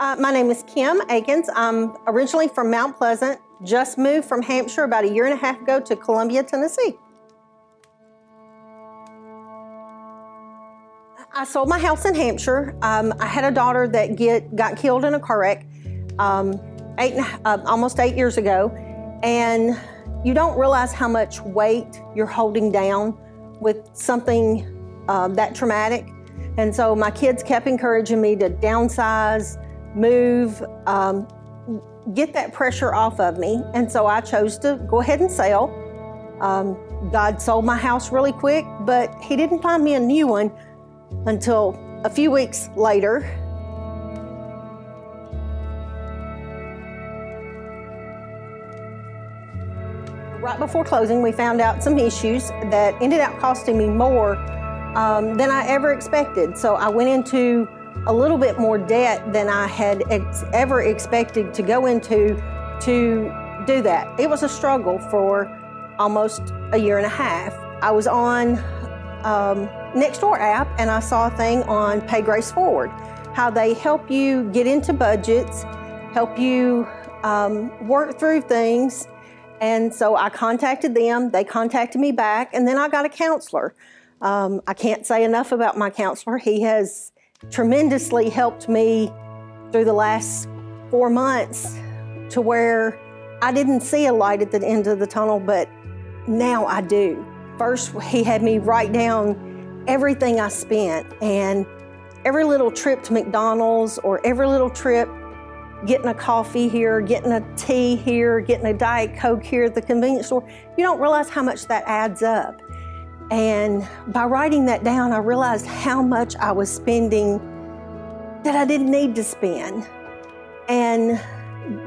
My name is Kim Akins. I'm originally from Mount Pleasant, just moved from Hampshire about a year and a half ago to Columbia, Tennessee. I sold my house in Hampshire. I had a daughter that got killed in a car wreck almost 8 years ago, and you don't realize how much weight you're holding down with something that traumatic. And so my kids kept encouraging me to downsize, move, get that pressure off of me. And so I chose to go ahead and sell. God sold my house really quick, but He didn't find me a new one until a few weeks later. Right before closing, we found out some issues that ended up costing me more than I ever expected. So I went into a little bit more debt than I had ever expected to go into to do that. It was a struggle for almost a year and a half. I was on Nextdoor app, and I saw a thing on Pay Grace Forward, how they help you get into budgets, help you work through things. And so I contacted them, they contacted me back, and then I got a counselor. I can't say enough about my counselor. He has tremendously helped me through the last 4 months to where I didn't see a light at the end of the tunnel, but now I do. First, he had me write down everything I spent, and every little trip to McDonald's or every little trip, getting a coffee here, getting a tea here, getting a Diet Coke here at the convenience store, you don't realize how much that adds up. And by writing that down, I realized how much I was spending that I didn't need to spend. And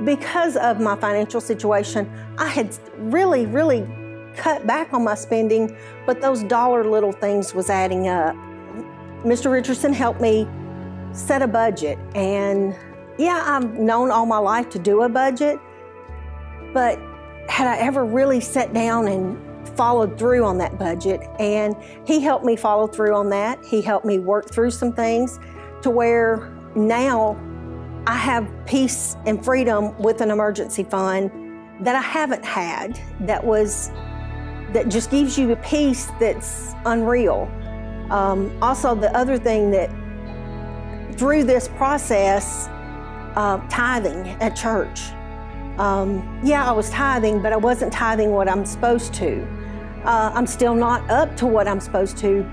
because of my financial situation, I had really cut back on my spending, but those little things was adding up. Mr. Richardson helped me set a budget, and yeah, I've known all my life to do a budget, but had I ever really sat down and followed through on that budget? And he helped me follow through on that. He helped me work through some things to where now I have peace and freedom with an emergency fund that I haven't had, that just gives you a peace that's unreal. Also, the other thing that through this process, tithing at church. Yeah, I was tithing, but I wasn't tithing what I'm supposed to. I'm still not up to what I'm supposed to,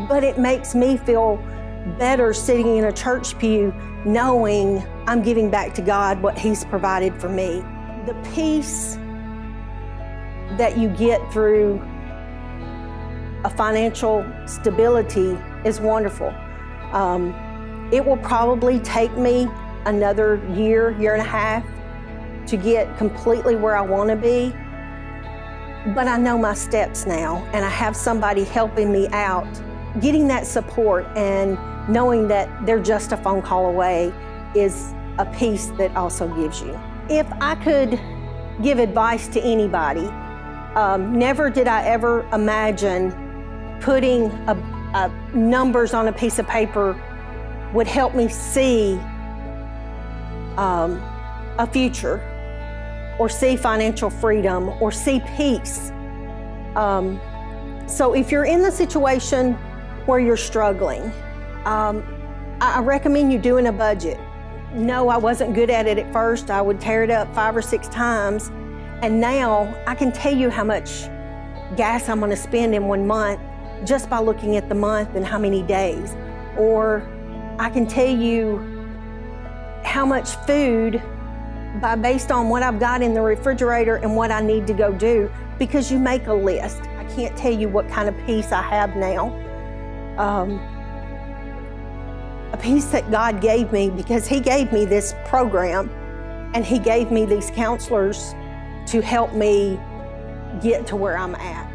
but it makes me feel better sitting in a church pew knowing I'm giving back to God what He's provided for me. The peace that you get through a financial stability is wonderful. It will probably take me another year and a half to get completely where I want to be, but I know my steps now, and I have somebody helping me out, getting that support and knowing that they're just a phone call away is a peace that also gives you. If I could give advice to anybody, never did I ever imagine putting numbers on a piece of paper would help me see a future, or see financial freedom, or see peace. So if you're in the situation where you're struggling, I recommend you doing a budget. No, I wasn't good at it at first. I would tear it up 5 or 6 times, and now I can tell you how much gas I'm gonna spend in 1 month just by looking at the month and how many days. Or I can tell you how much food based on what I've got in the refrigerator and what I need to go do, because you make a list. I can't tell you what kind of peace I have now. A peace that God gave me because He gave me this program, and He gave me these counselors to help me get to where I'm at.